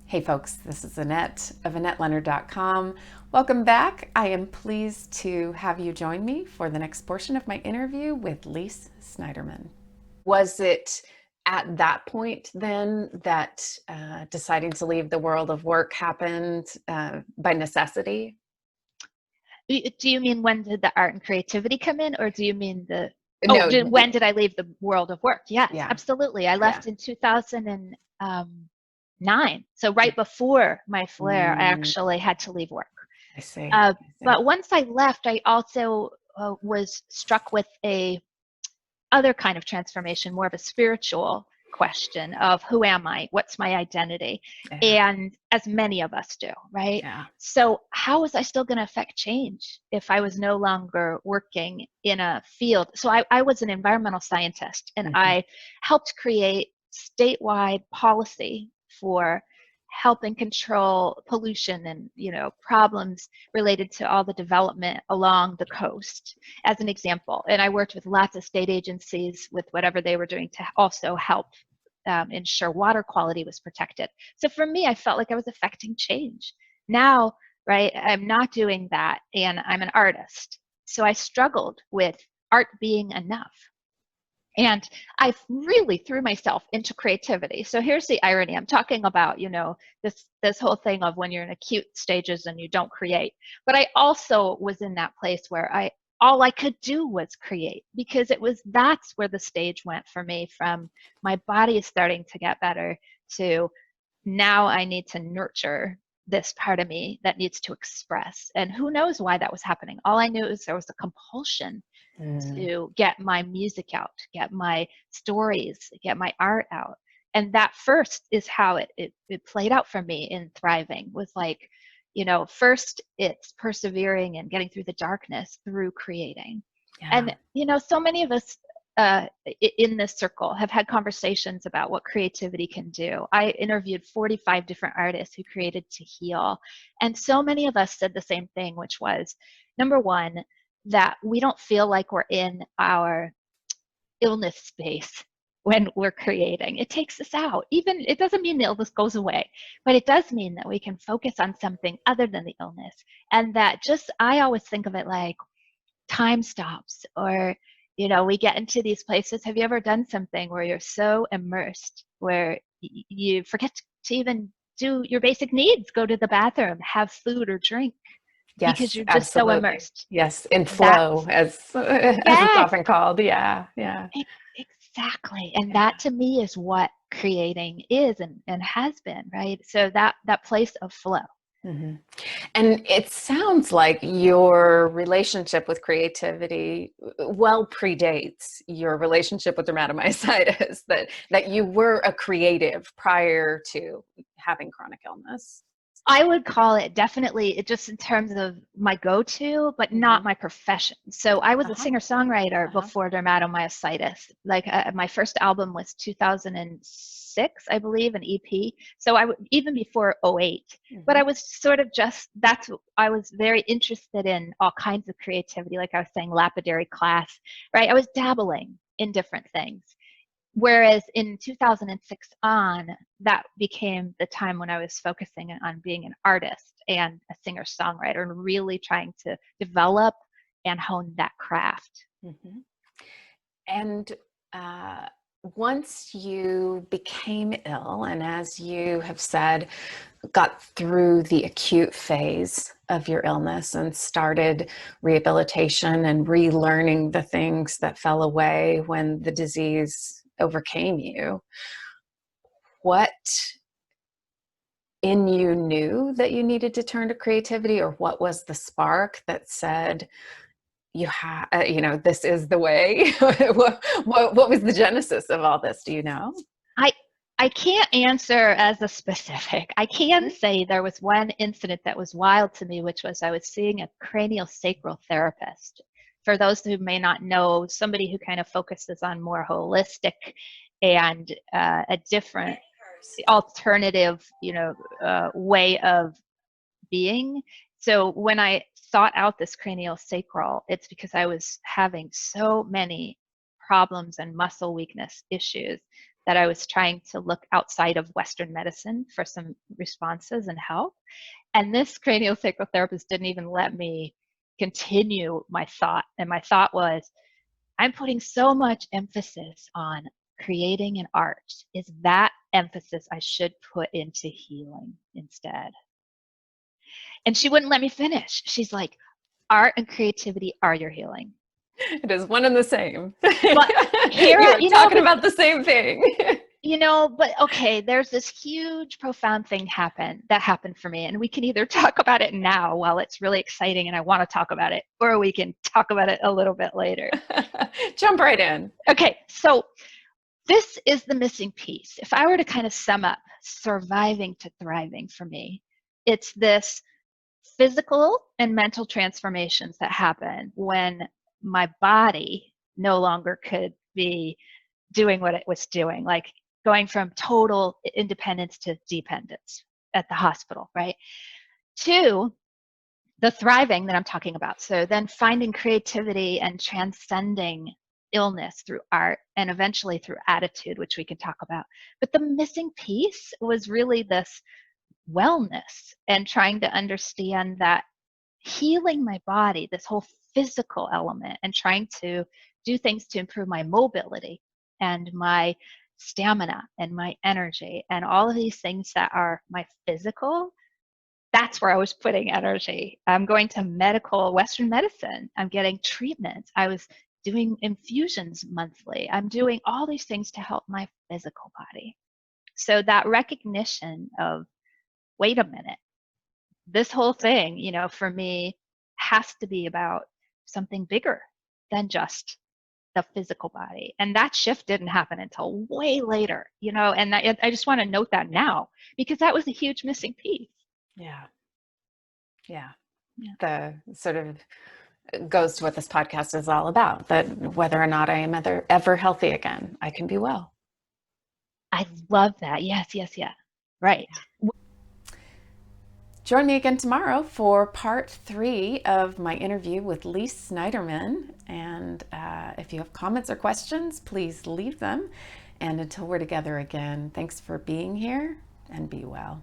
Hey folks, this is Annette of AnnetteLeonard.com. Welcome back. I am pleased to have you join me for the next portion of my interview with Lise Snyderman. Was it at that point then that deciding to leave the world of work happened by necessity? Do you mean when did the art and creativity come in, or do you mean No, when did I leave the world of work? Yes, yeah, absolutely. I yeah. left in 2009. So right before my flare, I Mm, actually had to leave work. I see. Uh, I see. but once I left, I also was struck with a other kind of transformation, more of a spiritual question of who am I? What's my identity? Yeah, And as many of us do, right? yeah. So, how was I still going to affect change if I was no longer working in a field? So, I was an environmental scientist and Mm-hmm. I helped create statewide policy for helping control pollution and problems related to all the development along the coast as an example. And I worked with lots of state agencies with whatever they were doing to also help ensure water quality was protected. So for me, I felt like I was affecting change. Now, right, I'm not doing that and I'm an artist. So I struggled with art being enough. And I really threw myself into creativity. So here's the irony. I'm talking about, this whole thing of when you're in acute stages and you don't create. But I also was in that place where all I could do was create, because that's where the stage went for me, from my body is starting to get better to now I need to nurture this part of me that needs to express. And who knows why that was happening. All I knew is there was a compulsion Mm. to get my music out, get my stories, get my art out. And that first is how it played out for me in thriving, was like, first it's persevering and getting through the darkness through creating. Yeah. And, so many of us in this circle have had conversations about what creativity can do. I interviewed 45 different artists who created to heal. And so many of us said the same thing, which was, number one, that we don't feel like we're in our illness space when we're creating. It takes us out. Even it doesn't mean the illness goes away, but it does mean that we can focus on something other than the illness. And that just, I always think of it like time stops, or, we get into these places. Have you ever done something where you're so immersed where you forget to even do your basic needs, go to the bathroom, have food or drink, because Yes, you're just so absolutely. immersed? Yes, in flow, That's as it's Yes, often called. Yeah, yeah. exactly. And Yeah. that to me is what creating is, and has been, right? So that place of flow. Hmm. And it sounds like your relationship with creativity well predates your relationship with dermatomyositis, that you were a creative prior to having chronic illness. I would call it definitely, just in terms of my go-to, but not Hmm. my profession. So I was a Uh-huh. singer-songwriter Uh-huh. before dermatomyositis. Like my first album was 2006, I believe, an EP. So even before '08. But Hmm. I was sort of I was very interested in all kinds of creativity, like I was saying, lapidary class, right? I was dabbling in different things. Whereas in 2006 on, that became the time when I was focusing on being an artist and a singer songwriter and really trying to develop and hone that craft. Hmm. And uh, once you became ill, and as you have said, got through the acute phase of your illness and started rehabilitation and relearning the things that fell away when the disease overcame you, what in you knew that you needed to turn to creativity, or what was the spark that said, this is the way? What was the genesis of all this? Do you know? I I can't answer as a specific. I can Mhm. say there was one incident that was wild to me, which was I was seeing a craniosacral therapist. For those who may not know, somebody who kind of focuses on more holistic and a different alternative, way of being. So when I sought out this cranial sacral, it's because I was having so many problems and muscle weakness issues that I was trying to look outside of Western medicine for some responses and help. And this craniosacral therapist didn't even let me continue my thought. And my thought was, I'm putting so much emphasis on creating an art. Is that emphasis I should put into healing instead? And she wouldn't let me finish. She's like, art and creativity are your healing. It is one and the same. But here, You are talking about the same thing. But okay, there's this huge, profound thing that happened for me. And we can either talk about it now while it's really exciting and I want to talk about it, or we can talk about it a little bit later. Jump right in. Okay, so this is the missing piece. If I were to kind of sum up surviving to thriving for me, it's this physical and mental transformations that happen when my body no longer could be doing what it was doing, like going from total independence to dependence at the hospital, right? To the thriving that I'm talking about. So then finding creativity and transcending illness through art and eventually through attitude, which we can talk about. But the missing piece was really this wellness and trying to understand that healing my body, this whole physical element, and trying to do things to improve my mobility and my stamina and my energy and all of these things that are my physical. That's where I was putting energy. I'm going to Western medicine. I'm getting treatments. I was doing infusions monthly. I'm doing all these things to help my physical body. So that recognition of, wait a minute, this whole thing, for me has to be about something bigger than just the physical body. And that shift didn't happen until way later, and I just want to note that now because that was a huge missing piece. Yeah. The sort of goes to what this podcast is all about, that whether or not I am ever healthy again, I can be well. I love that. Yes. Right. Join me again tomorrow for part 3 of my interview with Lise Snyderman. And if you have comments or questions, please leave them. And until we're together again, thanks for being here and be well.